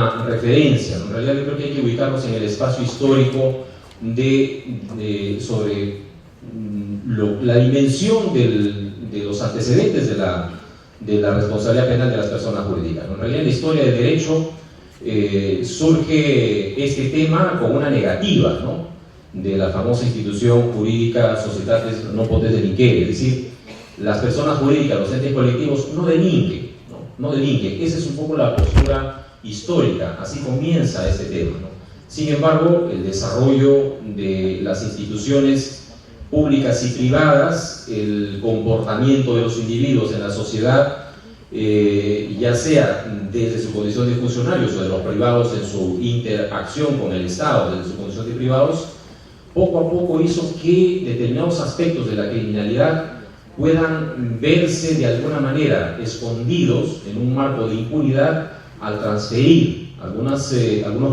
una referencia, ¿no? En realidad yo creo que hay que ubicarnos en el espacio histórico sobre la dimensión de los antecedentes de la responsabilidad penal de las personas jurídicas, ¿no? En realidad en la historia del derecho surge este tema con una negativa, ¿no?, de la famosa institución jurídica Societatis non potest delinquere, es decir, las personas jurídicas, los entes colectivos no delinquen, no delinquen. Esa es un poco la postura histórica, así comienza este tema, ¿no? Sin embargo, el desarrollo de las instituciones públicas y privadas, el comportamiento de los individuos en la sociedad, ya sea desde su condición de funcionarios o de los privados en su interacción con el Estado, desde su condición de privados, poco a poco hizo que determinados aspectos de la criminalidad puedan verse de alguna manera escondidos en un marco de impunidad al transferir algunos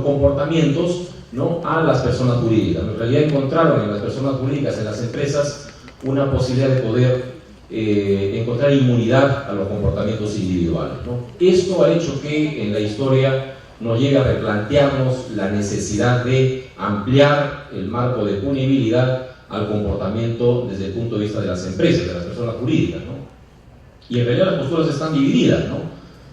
comportamientos, ¿no?, a las personas jurídicas. En realidad encontraron en las personas jurídicas, en las empresas, una posibilidad de poder encontrar inmunidad a los comportamientos individuales, ¿no? Esto ha hecho que en la historia nos llegue a replantearnos la necesidad de ampliar el marco de punibilidad al comportamiento desde el punto de vista de las empresas, de las personas jurídicas, ¿no? Y en realidad las posturas están divididas, ¿no?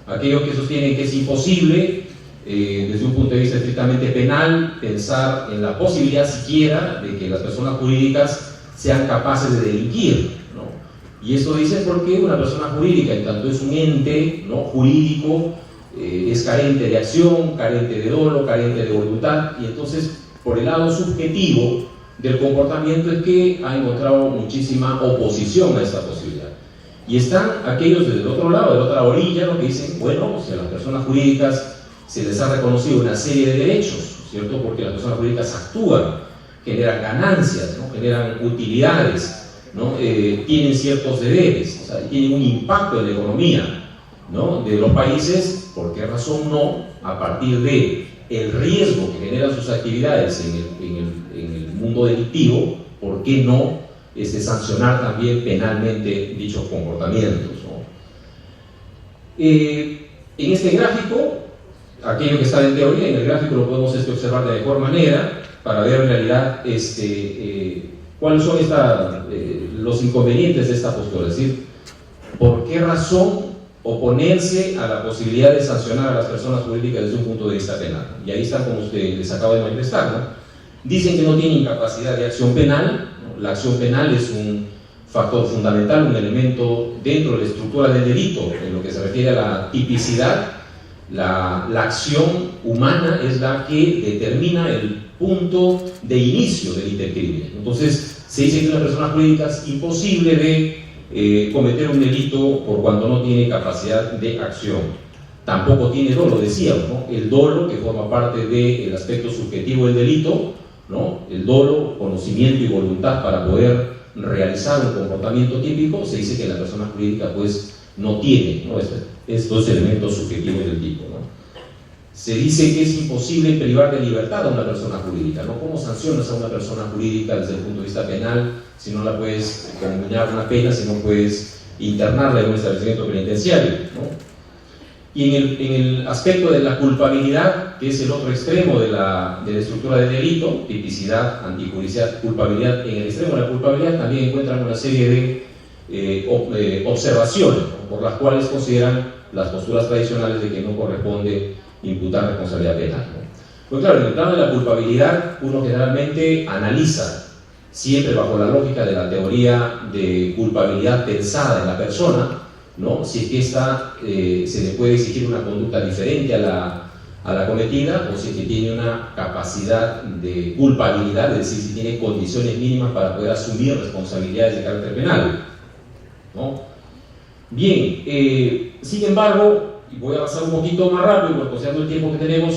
Aquellos que sostienen que es imposible, desde un punto de vista estrictamente penal, pensar en la posibilidad siquiera de que las personas jurídicas sean capaces de delinquir, ¿no? Y esto dice porque una persona jurídica, en tanto es un ente, ¿no?, jurídico, es carente de acción, carente de dolo, carente de voluntad, y entonces por el lado subjetivo del comportamiento es que ha encontrado muchísima oposición a esta posibilidad. Y están aquellos del otro lado, de la otra orilla, ¿no?, que dicen, bueno, si a las personas jurídicas se les ha reconocido una serie de derechos, ¿cierto?, porque las personas jurídicas actúan, generan ganancias, ¿no?, generan utilidades, ¿no?, tienen ciertos deberes, o sea, tienen un impacto en la economía, ¿no?, de los países. ¿Por qué razón no, a partir de el riesgo que generan sus actividades en el mundo delictivo, por qué no sancionar también penalmente dichos comportamientos, ¿no? En este gráfico, aquello que está en teoría, en el gráfico lo podemos observar de mejor manera para ver en realidad cuáles son los inconvenientes de esta postura, es decir, por qué razón oponerse a la posibilidad de sancionar a las personas jurídicas desde un punto de vista penal. Y ahí está, como usted les acaba de manifestar, ¿no? Dicen que no tienen capacidad de acción penal, ¿no? La acción penal es un factor fundamental, un elemento dentro de la estructura del delito, en lo que se refiere a la tipicidad. La acción humana es la que determina el punto de inicio del intercrimen. Entonces, se dice que una persona jurídica es imposible de cometer un delito por cuanto no tiene capacidad de acción. Tampoco tiene dolo, decíamos, ¿no? El dolo, que forma parte del aspecto subjetivo del delito, ¿no? El dolo, conocimiento y voluntad para poder realizar un comportamiento típico, se dice que la persona jurídica pues no tiene, ¿no?, estos elementos subjetivos del tipo, ¿no? Se dice que es imposible privar de libertad a una persona jurídica, ¿no? ¿Cómo sancionas a una persona jurídica desde el punto de vista penal si no la puedes combinar una pena, si no puedes internarla en un establecimiento penitenciario, ¿no? Y en el aspecto de la culpabilidad, que es el otro extremo de la estructura del delito, tipicidad, antijudicial, culpabilidad, en el extremo de la culpabilidad también encuentran una serie de observaciones, ¿no?, por las cuales consideran las posturas tradicionales de que no corresponde imputar responsabilidad penal, ¿no? Pues claro, en el plano de la culpabilidad, uno generalmente analiza, siempre bajo la lógica de la teoría de culpabilidad pensada en la persona, ¿no?, si es que esta se le puede exigir una conducta diferente a la cometida, o si es que tiene una capacidad de culpabilidad, es decir, si tiene condiciones mínimas para poder asumir responsabilidades de carácter penal, ¿no? Bien, sin embargo, y voy a avanzar un poquito más rápido, porque considerando el tiempo que tenemos,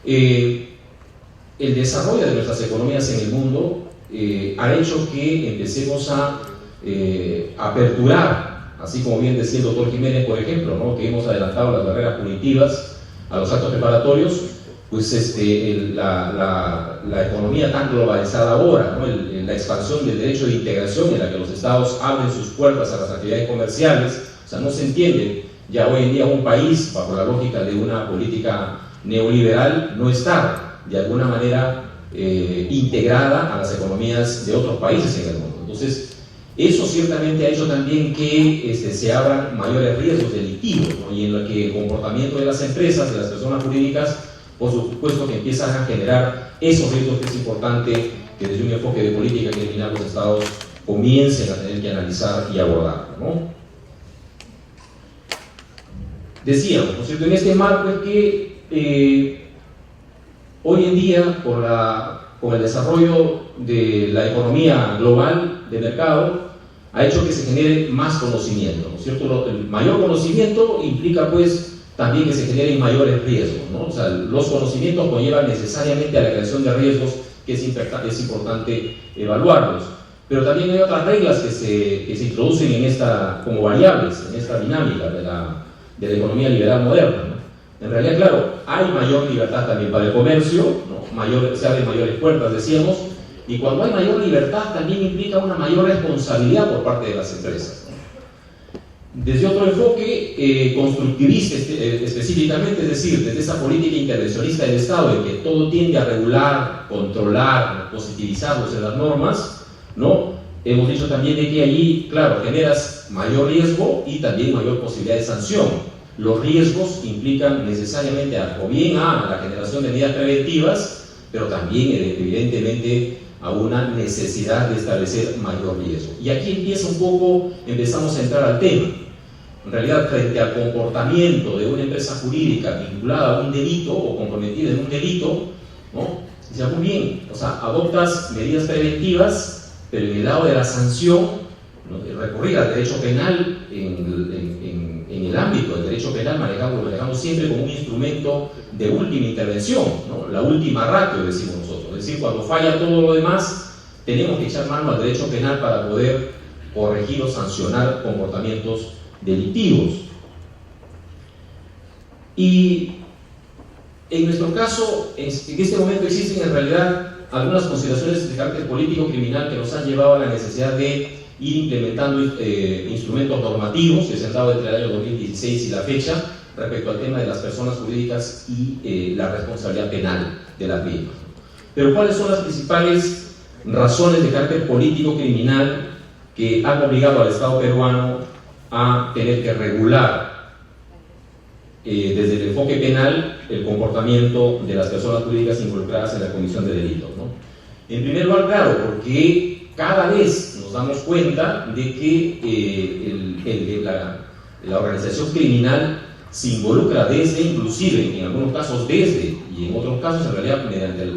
el desarrollo de nuestras economías en el mundo ha hecho que empecemos a aperturar, así como bien decía el doctor Jiménez, por ejemplo, ¿no?, que hemos adelantado las barreras punitivas a los actos preparatorios, pues la economía tan globalizada ahora, ¿no?, la expansión del derecho de integración en la que los estados abren sus puertas a las actividades comerciales, o sea, no se entiende ya hoy en día un país bajo la lógica de una política neoliberal no estar de alguna manera integrada a las economías de otros países en el mundo. Entonces, eso ciertamente ha hecho también que se abran mayores riesgos delictivos, ¿no? Y en lo que el comportamiento de las empresas, de las personas jurídicas, por supuesto que empiezan a generar esos riesgos que es importante que desde un enfoque de política criminal los estados comiencen a tener que analizar y abordar, ¿no? Decíamos, ¿no es cierto?, en este marco es que hoy en día, con el desarrollo de la economía global de mercado, ha hecho que se genere más conocimiento, ¿no es cierto? El mayor conocimiento implica pues también que se generen mayores riesgos, ¿no? O sea, los conocimientos conllevan necesariamente a la creación de riesgos que es importante evaluarlos. Pero también hay otras reglas que se introducen como variables en esta dinámica de la economía liberal moderna, ¿no? En realidad, claro, hay mayor libertad también para el comercio, ¿no? Se abren mayores puertas, decíamos, y cuando hay mayor libertad también implica una mayor responsabilidad por parte de las empresas, ¿no? Desde otro enfoque constructivista específicamente, es decir, desde esa política intervencionista del Estado en que todo tiende a regular, controlar, positivizar las normas, ¿no? Hemos dicho también de que allí, claro, generas mayor riesgo y también mayor posibilidad de sanción. Los riesgos implican necesariamente o bien a la generación de medidas preventivas, pero también evidentemente a una necesidad de establecer mayor riesgo. Y aquí empezamos a entrar al tema. En realidad, frente al comportamiento de una empresa jurídica vinculada a un delito o comprometida en un delito, ¿no? Dice, muy bien, o sea, adoptas medidas preventivas, pero en el lado de la sanción, ¿no? Recurrir al derecho penal en el ámbito del derecho penal lo manejamos siempre como un instrumento de última intervención, ¿no? La última ratio, decimos nosotros. Es decir, cuando falla todo lo demás, tenemos que echar mano al derecho penal para poder corregir o sancionar comportamientos delictivos. Y en nuestro caso, en este momento existen en realidad algunas consideraciones de carácter político-criminal que nos han llevado a la necesidad de ir implementando instrumentos normativos que se han dado entre el año 2016 y la fecha respecto al tema de las personas jurídicas y la responsabilidad penal de las mismas. Pero ¿cuáles son las principales razones de carácter político-criminal que han obligado al Estado peruano a tener que regular desde el enfoque penal el comportamiento de las personas jurídicas involucradas en la comisión de delitos, ¿no? En primer lugar, claro, porque cada vez nos damos cuenta de que la organización criminal se involucra desde, inclusive, en algunos casos desde, y en otros casos en realidad mediante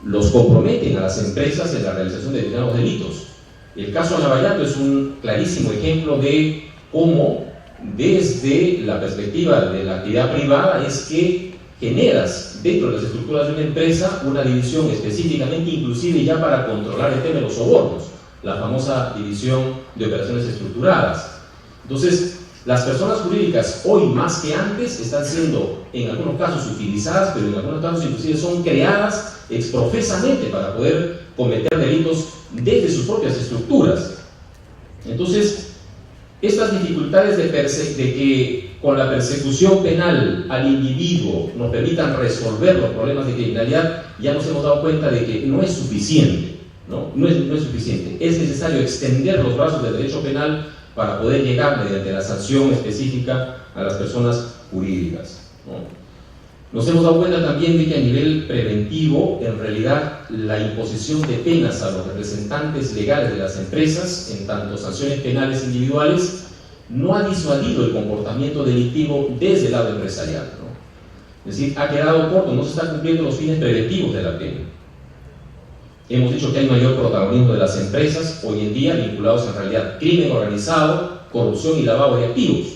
los comprometen a las empresas en la realización de determinados delitos. El caso Lavallato es un clarísimo ejemplo de cómo desde la perspectiva de la actividad privada es que generas dentro de las estructuras de una empresa una división específicamente inclusive ya para controlar el tema de los sobornos, la famosa división de operaciones estructuradas. Entonces, las personas jurídicas hoy más que antes están siendo en algunos casos utilizadas, pero en algunos casos inclusive son creadas exprofesamente para poder cometer delitos desde sus propias estructuras. Entonces, estas dificultades de que con la persecución penal al individuo nos permitan resolver los problemas de criminalidad, ya nos hemos dado cuenta de que no es suficiente, ¿no? No es suficiente. Es necesario extender los brazos del derecho penal para poder llegar mediante la sanción específica a las personas jurídicas, ¿no? Nos hemos dado cuenta también de que a nivel preventivo, en realidad, la imposición de penas a los representantes legales de las empresas, en tanto sanciones penales individuales, no ha disuadido el comportamiento delictivo desde el lado empresarial, ¿no? Es decir, ha quedado corto, no se están cumpliendo los fines preventivos de la pena. Hemos dicho que hay mayor protagonismo de las empresas hoy en día vinculados en realidad crimen organizado, corrupción y lavado de activos.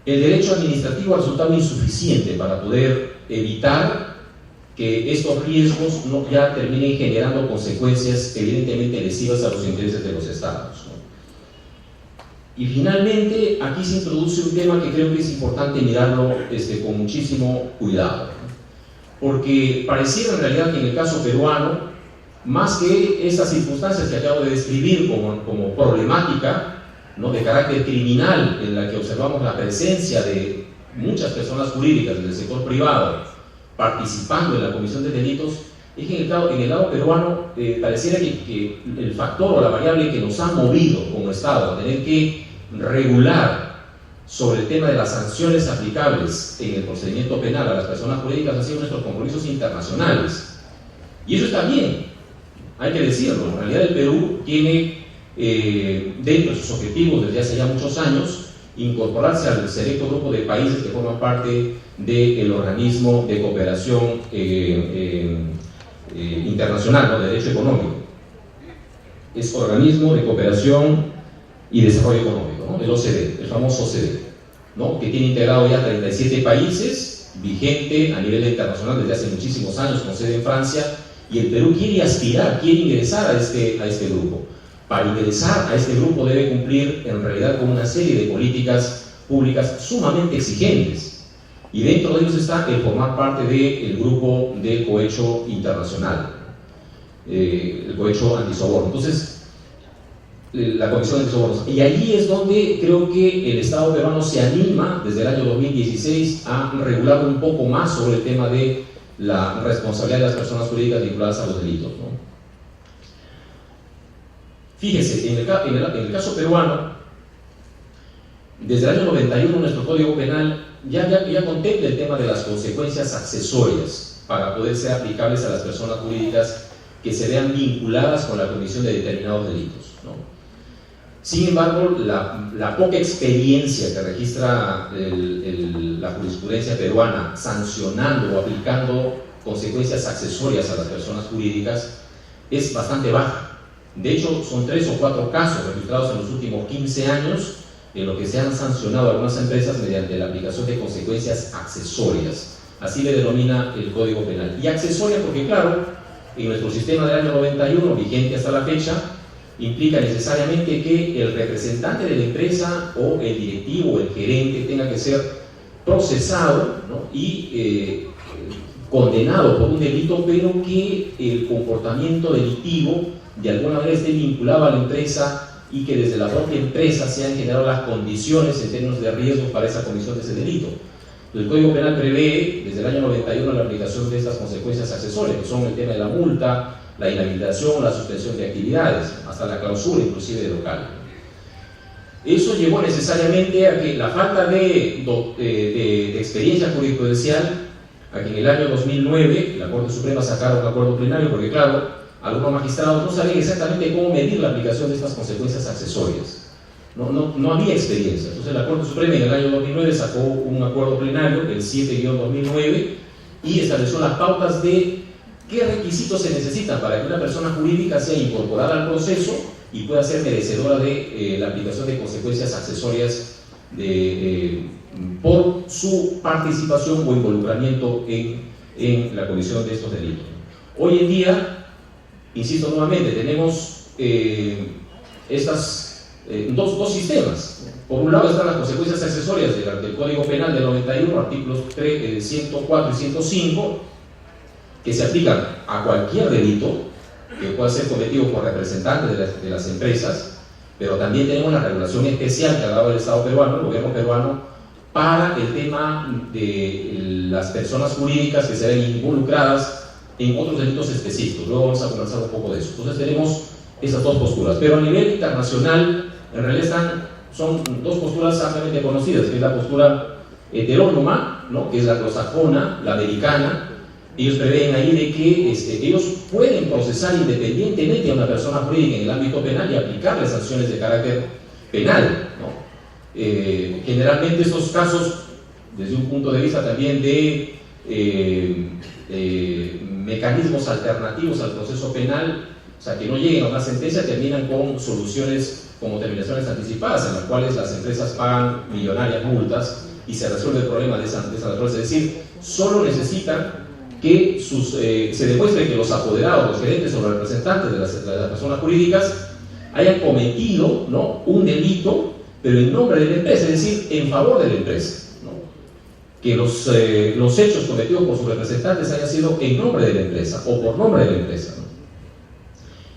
El derecho administrativo ha resultado insuficiente para poder evitar que estos riesgos ya terminen generando consecuencias evidentemente lesivas a los intereses de los estados, ¿no? Y finalmente, aquí se introduce un tema que creo que es importante mirarlo con muchísimo cuidado, ¿no? Porque pareciera en realidad que en el caso peruano, más que estas circunstancias que acabo de describir como problemática, ¿no?, de carácter criminal, en la que observamos la presencia de muchas personas jurídicas del sector privado participando en la comisión de delitos, es que en el lado peruano pareciera que el factor o la variable que nos ha movido como Estado a tener que regular sobre el tema de las sanciones aplicables en el procedimiento penal a las personas jurídicas ha sido nuestros compromisos internacionales. Y eso está bien, hay que decirlo. En realidad el Perú tiene dentro de sus objetivos desde hace ya muchos años incorporarse al selecto grupo de países que forman parte del organismo de cooperación internacional, ¿no?, de derecho económico. Es Organismo de Cooperación y Desarrollo Económico, ¿no?, el OCDE, el famoso OCDE, ¿no?, que tiene integrado ya 37 países, vigente a nivel internacional desde hace muchísimos años, con sede en Francia, y el Perú quiere aspirar, quiere ingresar a este grupo. Para ingresar a este grupo debe cumplir en realidad con una serie de políticas públicas sumamente exigentes, y dentro de ellos está el formar parte del grupo de cohecho internacional, el cohecho antisoborno. Entonces, la Comisión de Antisobornos, y allí es donde creo que el Estado peruano se anima desde el año 2016 a regular un poco más sobre el tema de la responsabilidad de las personas jurídicas vinculadas a los delitos, ¿no? Fíjese, en el caso peruano, desde el año 91 nuestro Código Penal ya contempla el tema de las consecuencias accesorias para poder ser aplicables a las personas jurídicas que se vean vinculadas con la comisión de determinados delitos, ¿no? Sin embargo, la poca experiencia que registra la jurisprudencia peruana sancionando o aplicando consecuencias accesorias a las personas jurídicas es bastante baja. De hecho, son 3 o 4 casos registrados en los últimos 15 años en los que se han sancionado a algunas empresas mediante la aplicación de consecuencias accesorias. Así le denomina el Código Penal. Y accesoria porque, claro, en nuestro sistema del año 91, vigente hasta la fecha, implica necesariamente que el representante de la empresa o el directivo o el gerente tenga que ser procesado, ¿no?, y condenado por un delito, pero que el comportamiento delictivo de alguna manera esté vinculado a la empresa y que desde la propia empresa se han generado las condiciones en términos de riesgo para esa comisión de ese delito. El Código Penal prevé desde el año 91 la aplicación de estas consecuencias accesorias, que son el tema de la multa, la inhabilitación, la suspensión de actividades, hasta la clausura inclusive de local. Eso llevó necesariamente a que la falta de experiencia jurisprudencial, a que en el año 2009 la Corte Suprema sacara un acuerdo plenario, porque claro, algunos magistrados no sabían exactamente cómo medir la aplicación de estas consecuencias accesorias. No había experiencia. Entonces la Corte Suprema en el año 2009 sacó un acuerdo plenario, el 7-2009, y estableció las pautas de qué requisitos se necesitan para que una persona jurídica sea incorporada al proceso y pueda ser merecedora de la aplicación de consecuencias accesorias por su participación o involucramiento en la comisión de estos delitos. Hoy en día, insisto nuevamente, tenemos dos sistemas. Por un lado están las consecuencias accesorias del Código Penal del 91, artículos 104 y 105, que se aplican a cualquier delito que pueda ser cometido por representantes de las empresas, pero también tenemos la regulación especial que ha dado el Estado peruano, el gobierno peruano, para el tema de las personas jurídicas que se ven involucradas en otros delitos específicos. Luego vamos a conversar un poco de eso. Entonces tenemos esas dos posturas, pero a nivel internacional en realidad son dos posturas ampliamente conocidas, que es la postura heterónoma, ¿no?, que es la anglosajona, la americana. Ellos prevén ahí de que ellos pueden procesar independientemente a una persona jurídica en el ámbito penal y aplicarle sanciones de carácter penal, ¿no? Generalmente estos casos, desde un punto de vista también de mecanismos alternativos al proceso penal, o sea, que no lleguen a una sentencia, terminan con soluciones como terminaciones anticipadas, en las cuales las empresas pagan millonarias multas y se resuelve el problema de esa naturaleza. Es decir, solo necesitan que se demuestre que los apoderados, los gerentes o los representantes de las personas jurídicas hayan cometido, ¿no?, un delito, pero en nombre de la empresa, es decir, en favor de la empresa, ¿no?, que los hechos cometidos por sus representantes hayan sido en nombre de la empresa o por nombre de la empresa, ¿no?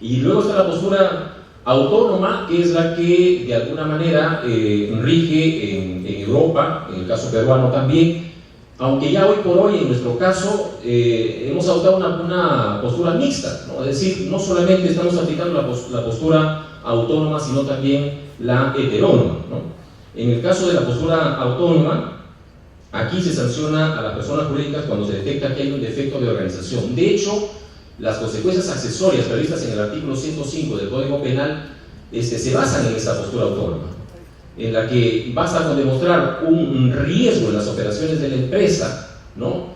Y luego está la postura autónoma, que es la que de alguna manera rige en Europa, en el caso peruano también, aunque ya hoy por hoy en nuestro caso hemos adoptado una postura mixta, ¿no? Es decir, no solamente estamos aplicando la postura autónoma, sino también la heterónoma, ¿no? En el caso de la postura autónoma, aquí se sanciona a las personas jurídicas cuando se detecta que hay un defecto de organización. De hecho, las consecuencias accesorias previstas en el artículo 105 del Código Penal se basan en esa postura autónoma, en la que basta con demostrar un riesgo en las operaciones de la empresa, ¿no?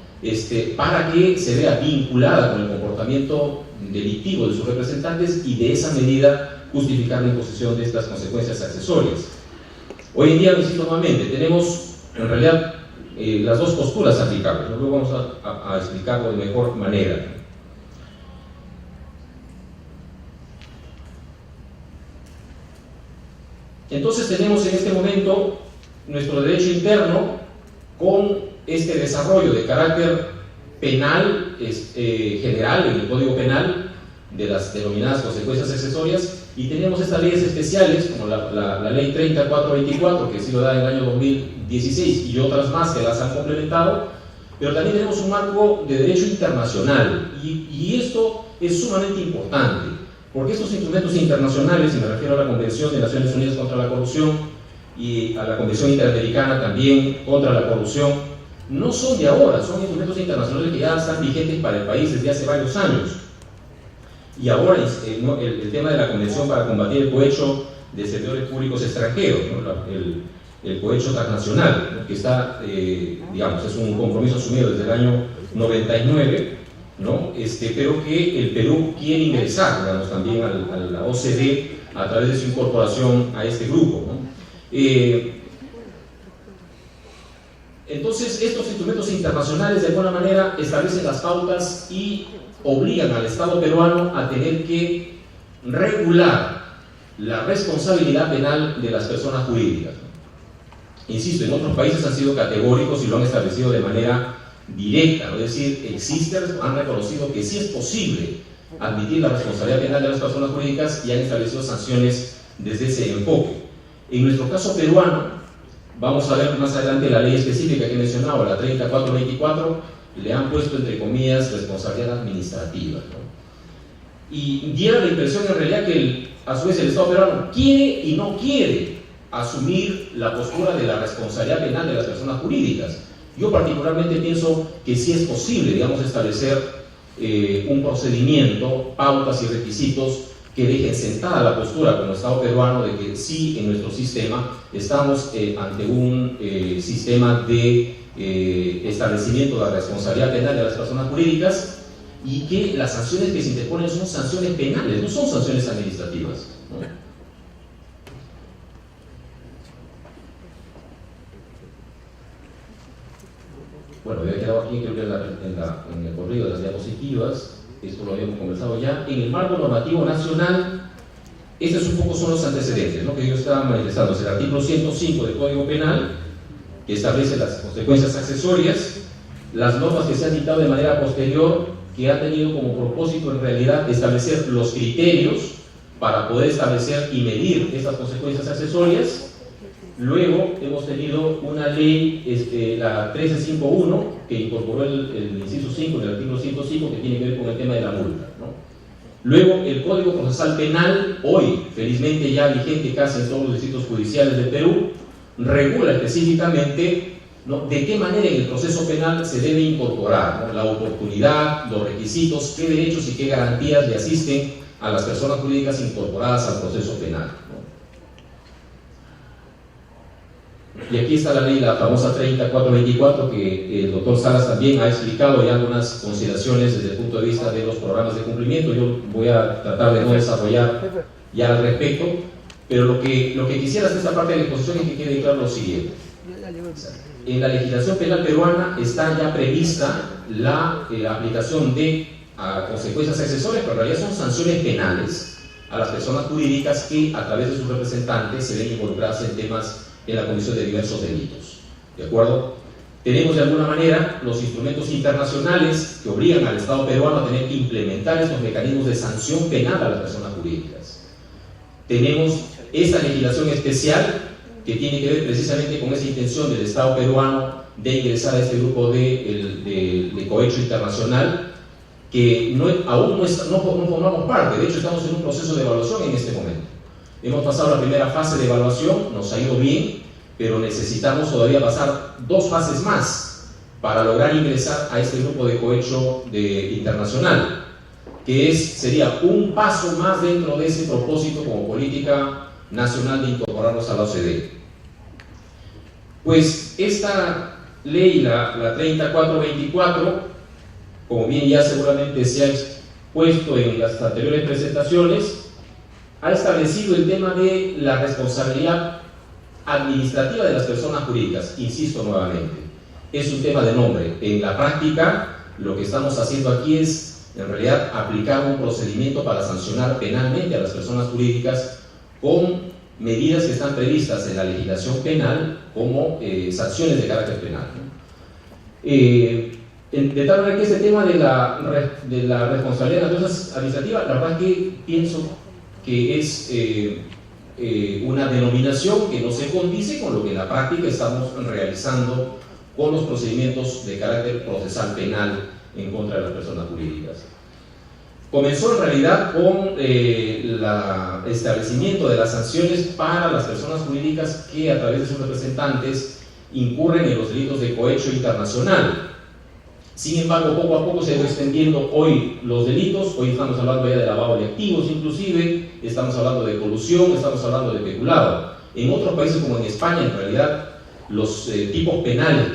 Para que se vea vinculada con el comportamiento delictivo de sus representantes y de esa medida justificar la imposición de estas consecuencias accesorias. Hoy en día, lo insisto nuevamente, tenemos en realidad las dos posturas aplicables, ¿no? Luego vamos a explicarlo de mejor manera. Entonces tenemos en este momento nuestro derecho interno con este desarrollo de carácter penal general en el Código Penal de las denominadas consecuencias accesorias, y tenemos estas leyes especiales como la Ley 3424, que ha sido dada en el año 2016, y otras más que las han complementado, pero también tenemos un marco de derecho internacional, y esto es sumamente importante, porque estos instrumentos internacionales, y me refiero a la Convención de Naciones Unidas contra la Corrupción y a la Convención Interamericana también contra la Corrupción, no son de ahora, son instrumentos internacionales que ya están vigentes para el país desde hace varios años. Y ahora el tema de la Convención para combatir el cohecho de servidores públicos extranjeros, ¿no? El cohecho transnacional, ¿no? Que está, digamos, es un compromiso asumido desde el año 99, ¿no? Pero que el Perú quiere ingresar, digamos, también a la OCDE a través de su incorporación a este grupo, ¿no? Entonces, estos instrumentos internacionales de alguna manera establecen las pautas y obligan al Estado peruano a tener que regular la responsabilidad penal de las personas jurídicas. Insisto, en otros países han sido categóricos y lo han establecido de manera directa, ¿no? Es decir, han reconocido que sí es posible admitir la responsabilidad penal de las personas jurídicas y han establecido sanciones desde ese enfoque. En nuestro caso peruano, vamos a ver más adelante la ley específica que he mencionado, la 3424, le han puesto entre comillas responsabilidad administrativa, ¿no? Y diera la impresión en realidad que a su vez el Estado peruano quiere y no quiere asumir la postura de la responsabilidad penal de las personas jurídicas. Yo particularmente pienso que sí es posible, digamos, establecer un procedimiento, pautas y requisitos que dejen sentada la postura como Estado peruano de que sí, en nuestro sistema estamos ante un sistema de establecimiento de la responsabilidad penal de las personas jurídicas, y que las sanciones que se interponen son sanciones penales, no son sanciones administrativas, ¿no? Bueno, había quedado aquí, creo que en el corrido de las diapositivas, esto lo habíamos conversado ya. En el marco normativo nacional, estos un poco son los antecedentes, ¿no?, que yo estaba manifestando. Es el artículo 105 del Código Penal, que establece las consecuencias accesorias, las normas que se han dictado de manera posterior, que han tenido como propósito en realidad establecer los criterios para poder establecer y medir estas consecuencias accesorias. Luego hemos tenido una ley, la 1351, que incorporó el inciso 5 del artículo 105, que tiene que ver con el tema de la multa, ¿no? Luego el Código Procesal Penal, hoy felizmente ya vigente casi en todos los distritos judiciales del Perú, regula específicamente, ¿no?, de qué manera en el proceso penal se debe incorporar, ¿no?, la oportunidad, los requisitos, qué derechos y qué garantías le asisten a las personas jurídicas incorporadas al proceso penal, ¿no? Y aquí está la ley, la famosa 3424, que el doctor Salas también ha explicado ya algunas consideraciones desde el punto de vista de los programas de cumplimiento. Yo voy a tratar de no desarrollar ya al respecto, pero lo que quisiera hacer esta parte de la exposición es que quede claro lo siguiente. En la legislación penal peruana está ya prevista la aplicación de consecuencias accesorias, pero en realidad son sanciones penales a las personas jurídicas que a través de sus representantes se ven involucradas en temas en la comisión de diversos delitos. ¿De acuerdo? Tenemos de alguna manera los instrumentos internacionales que obligan al Estado peruano a tener que implementar estos mecanismos de sanción penal a las personas jurídicas. tenemos esta legislación especial que tiene que ver precisamente con esa intención del Estado peruano de ingresar a este grupo de cohecho internacional, que aún no formamos parte. De hecho, estamos en un proceso de evaluación en este momento. Hemos pasado la primera fase de evaluación, nos ha ido bien, pero necesitamos todavía pasar 2 fases más para lograr ingresar a este grupo de cohecho internacional, que sería un paso más dentro de ese propósito como política nacional de incorporarnos a la OCDE. Pues esta ley, la 3424, como bien ya seguramente se ha expuesto en las anteriores presentaciones, ha establecido el tema de la responsabilidad administrativa de las personas jurídicas. Insisto nuevamente, es un tema de nombre. En la práctica, lo que estamos haciendo aquí es, en realidad, aplicar un procedimiento para sancionar penalmente a las personas jurídicas con medidas que están previstas en la legislación penal como sanciones de carácter penal, ¿no? De tal manera que este tema de la responsabilidad de las personas administrativas, la verdad que pienso que es una denominación que no se condice con lo que en la práctica estamos realizando con los procedimientos de carácter procesal penal en contra de las personas jurídicas. Comenzó en realidad con el establecimiento de las sanciones para las personas jurídicas que a través de sus representantes incurren en los delitos de cohecho internacional. Sin embargo, poco a poco se va extendiendo hoy los delitos. Hoy estamos hablando ya de lavado de activos, inclusive estamos hablando de colusión, estamos hablando de peculado. En otros países como en España, en realidad, los tipos penales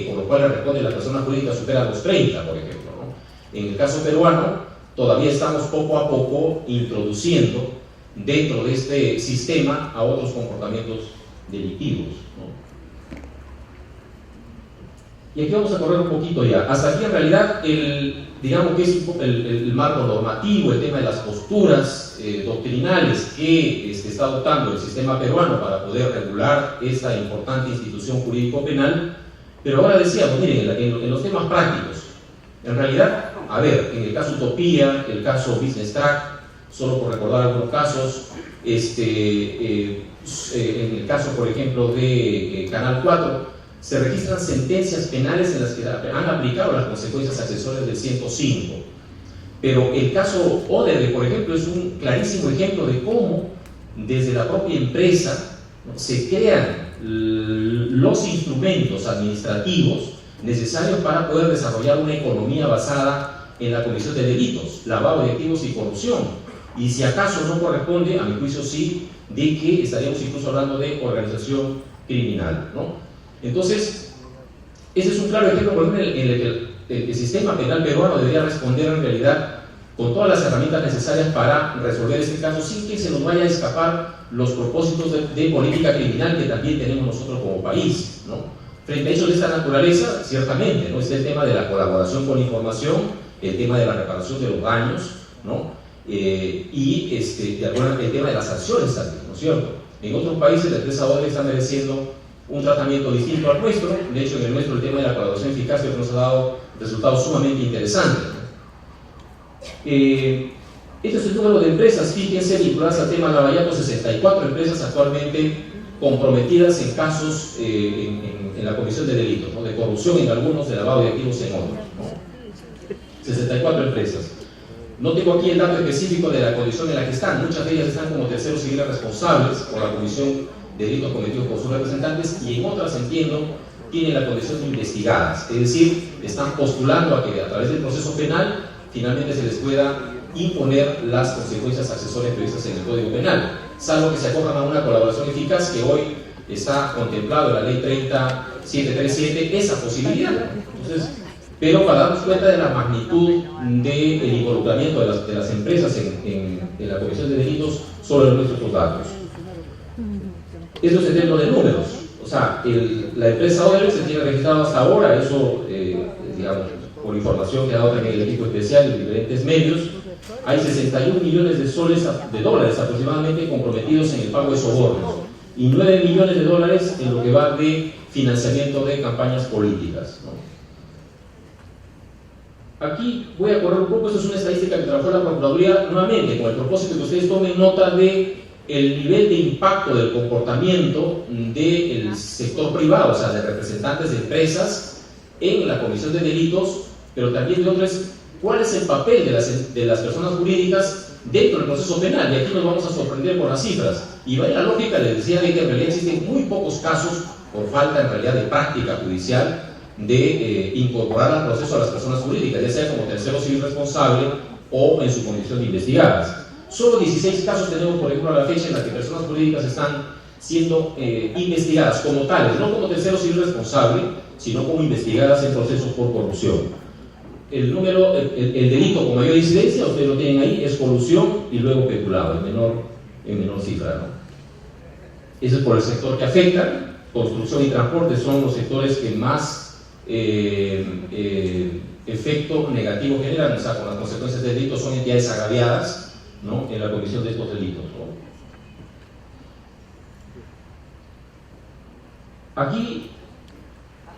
por los cuales responden las personas jurídicas superan los 30, por ejemplo, ¿no? En el caso peruano, todavía estamos poco a poco introduciendo dentro de este sistema a otros comportamientos delictivos, ¿no? Y aquí vamos a correr un poquito ya. Hasta aquí en realidad, digamos que es el marco normativo, el tema de las posturas doctrinales que está adoptando el sistema peruano para poder regular esta importante institución jurídico-penal. Pero ahora decíamos, miren, en los temas prácticos, en realidad, a ver, en el caso Utopía, el caso Business Track, solo por recordar algunos casos, en el caso, por ejemplo, de Canal 4, se registran sentencias penales en las que han aplicado las consecuencias accesorias del 105. Pero el caso Odebrecht, por ejemplo, es un clarísimo ejemplo de cómo desde la propia empresa, ¿no?, se crean los instrumentos administrativos necesarios para poder desarrollar una economía basada en la comisión de delitos, lavado de activos y corrupción. Y si acaso no corresponde, a mi juicio sí, de que estaríamos incluso hablando de organización criminal, ¿no? Entonces, ese es un claro ejemplo, por ejemplo, en el que el sistema penal peruano debería responder en realidad con todas las herramientas necesarias para resolver este caso sin que se nos vaya a escapar los propósitos de política criminal que también tenemos nosotros como país, ¿no? Frente a hechos de esta naturaleza, ciertamente, ¿no?, está el tema de la colaboración con información, el tema de la reparación de los daños, ¿no?, y el tema de las sanciones también, ¿no es cierto? En otros países la empresa Odebrecht está mereciendo un tratamiento distinto al nuestro. De hecho, en el nuestro el tema de la colaboración eficaz nos ha dado resultados sumamente interesantes, ¿no? Este es el número de empresas, fíjense, vinculadas al tema Lavallato, 64 empresas actualmente comprometidas en casos en la comisión de delitos, ¿no?, de corrupción en algunos, de lavado de activos en otros, ¿no? 64 empresas. No tengo aquí el dato específico de la condición en la que están. Muchas de ellas están como terceros civiles responsables por la comisión de delitos cometidos por sus representantes, y en otras, entiendo, tienen la condición de investigadas, es decir, están postulando a que a través del proceso penal finalmente se les pueda imponer las consecuencias accesorias previstas en el Código Penal, salvo que se acojan a una colaboración eficaz que hoy está contemplado en la Ley 30737, esa posibilidad. Entonces, pero para darnos cuenta de la magnitud del involucramiento de las empresas en la comisión de delitos, solo nuestros datos. Eso es el tema de números. O sea, la empresa Odebrecht se tiene registrado hasta ahora, eso, digamos, por información que ha dado también el equipo especial en diferentes medios, hay 61 millones de dólares aproximadamente comprometidos en el pago de sobornos y 9 millones de dólares en lo que va de financiamiento de campañas políticas, ¿no? Aquí voy a correr un poco. Esto es una estadística que trabajó la Procuraduría nuevamente, con el propósito de que ustedes tomen nota de el nivel de impacto del comportamiento del sector privado, o sea, de representantes de empresas en la comisión de delitos, pero también de otro es cuál es el papel de las personas jurídicas dentro del proceso penal. Y aquí nos vamos a sorprender con las cifras. Y vaya la lógica, les decía de que en realidad existen muy pocos casos, por falta en realidad de práctica judicial, de incorporar al proceso a las personas jurídicas, ya sea como tercero civil responsable o en su condición de investigadas. Solo 16 casos tenemos, por ejemplo, a la fecha en la que personas jurídicas están siendo investigadas como tales, no como tercero civil responsable, sino como investigadas en procesos por corrupción. El delito con mayor incidencia, ustedes lo tienen ahí, es colusión y luego peculado, en menor cifra, ¿no? Eso es por el sector que afecta. Construcción y transporte son los sectores que más efecto negativo generan, o sea, con las consecuencias del delito son entidades agraviadas, ¿no?, en la comisión de estos delitos, ¿no? Aquí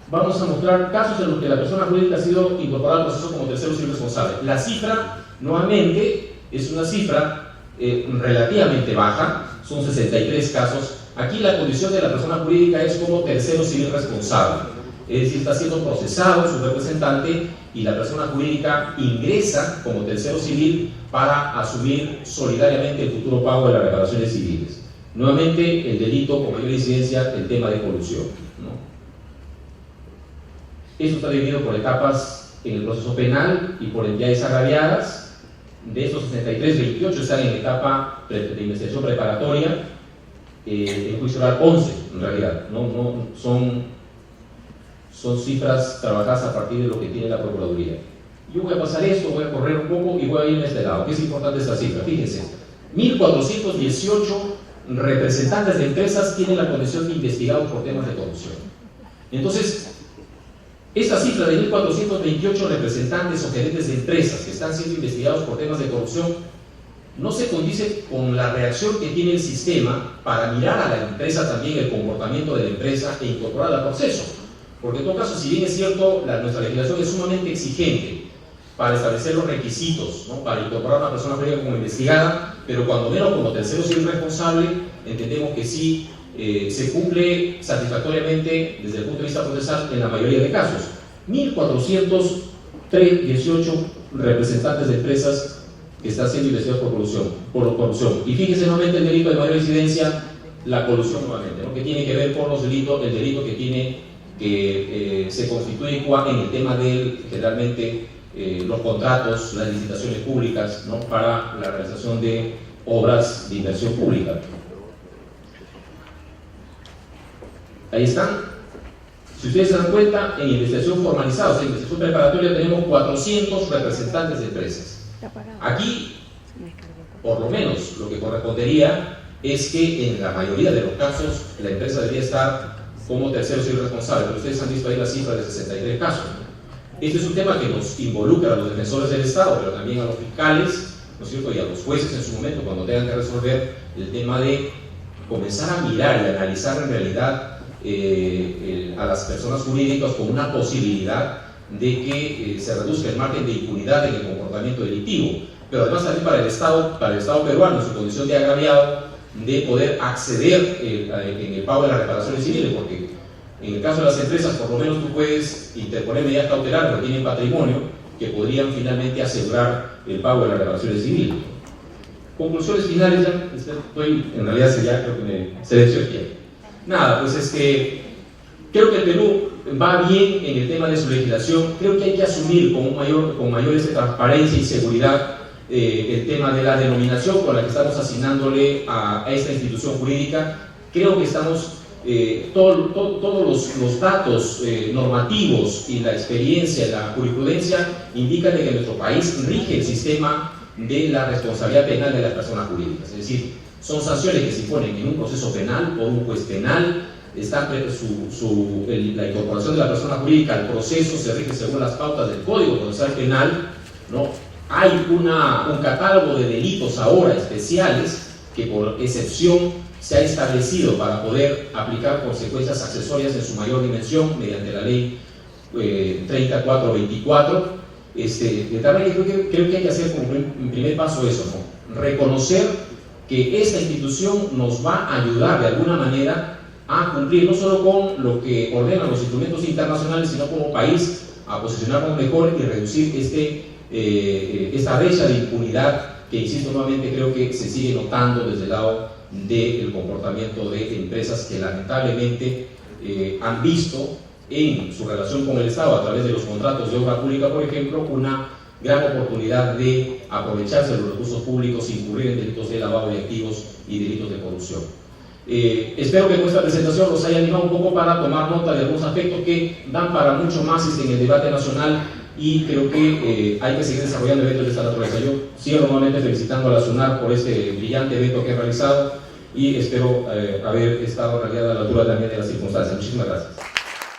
vamos a mostrar casos en los que la persona jurídica ha sido incorporada al proceso como tercero civil responsable. La cifra, nuevamente, es una cifra relativamente baja, son 63 casos. Aquí la condición de la persona jurídica es como tercero civil responsable, es decir, está siendo procesado su representante y la persona jurídica ingresa como tercero civil para asumir solidariamente el futuro pago de las reparaciones civiles. Nuevamente, el delito con mayor incidencia, el tema de colusión, ¿no? Eso está dividido por etapas en el proceso penal y por entidades agraviadas. De estos 63, 28 están en etapa de investigación preparatoria. En juicio oral 11, en realidad, no son cifras trabajadas a partir de lo que tiene la Procuraduría. Yo voy a pasar esto, voy a correr un poco y voy a irme a este lado, que es importante esta cifra. Fíjense, 1418 representantes de empresas tienen la condición de investigados por temas de corrupción. Entonces, esta cifra de 1428 representantes o gerentes de empresas que están siendo investigados por temas de corrupción no se condice con la reacción que tiene el sistema para mirar a la empresa también, el comportamiento de la empresa e incorporarla al proceso. Porque en todo caso, si bien es cierto, nuestra legislación es sumamente exigente para establecer los requisitos, ¿no?, para incorporar a una persona jurídica como investigada, pero cuando menos como tercero civil responsable, entendemos que sí se cumple satisfactoriamente desde el punto de vista procesal en la mayoría de casos. 1418 representantes de empresas que están siendo investigados por corrupción. Y fíjense nuevamente el delito de mayor incidencia, la colusión nuevamente, ¿no?, que tiene que ver con los delitos, el delito que tiene que se constituye en el tema de generalmente los contratos, las licitaciones públicas, ¿no?, para la realización de obras de inversión pública. Ahí están. Si ustedes se dan cuenta, en investigación formalizada, o sea, en investigación preparatoria, tenemos 400 representantes de empresas. Aquí, por lo menos, lo que correspondería es que en la mayoría de los casos la empresa debería estar como tercero civil responsable, pero ustedes han visto ahí la cifra de 63 casos. Este es un tema que nos involucra a los defensores del Estado, pero también a los fiscales, ¿no es cierto?, y a los jueces en su momento, cuando tengan que resolver el tema de comenzar a mirar y analizar en realidad a las personas jurídicas como una posibilidad de que se reduzca el margen de impunidad en el comportamiento delictivo, pero además también para el Estado peruano, en su condición de agraviado, de poder acceder en el pago de las reparaciones civiles, porque en el caso de las empresas, por lo menos tú puedes interponer medidas cautelares porque tienen patrimonio que podrían finalmente asegurar el pago de las reparaciones civiles. Conclusiones finales, ya estoy, en realidad ya creo que me seleccioné el tiempo. Nada, pues creo que el Perú va bien en el tema de su legislación. Creo que hay que asumir con mayor transparencia y seguridad el tema de la denominación con la que estamos asignándole a esta institución jurídica. Creo que estamos, todos los datos normativos y la experiencia, la jurisprudencia indican de que en nuestro país rige el sistema de la responsabilidad penal de las personas jurídicas. Es decir, son sanciones que se imponen en un proceso penal por un juez penal. La incorporación de la persona jurídica al proceso se rige según las pautas del Código Procesal Penal, ¿no? Hay un catálogo de delitos ahora especiales que por excepción se ha establecido para poder aplicar consecuencias accesorias en su mayor dimensión mediante la ley 3424. De tal manera que creo que hay que hacer como un primer paso eso, ¿no? Reconocer que esta institución nos va a ayudar de alguna manera a cumplir no solo con lo que ordenan los instrumentos internacionales, sino como país a posicionarnos mejor y reducir esta brecha de impunidad que, insisto nuevamente, creo que se sigue notando desde el lado del comportamiento de empresas que lamentablemente han visto en su relación con el Estado a través de los contratos de obra pública, por ejemplo, una gran oportunidad de aprovecharse de los recursos públicos, incurrir en delitos de lavado de activos y delitos de corrupción. Espero que nuestra presentación los haya animado un poco para tomar nota de algunos aspectos que dan para mucho más en el debate nacional, y creo que hay que seguir desarrollando eventos de esta naturaleza. Yo cierro nuevamente felicitando a la SUNAR por este brillante evento que ha realizado, y espero haber estado en realidad a la altura también de las circunstancias. Muchísimas gracias.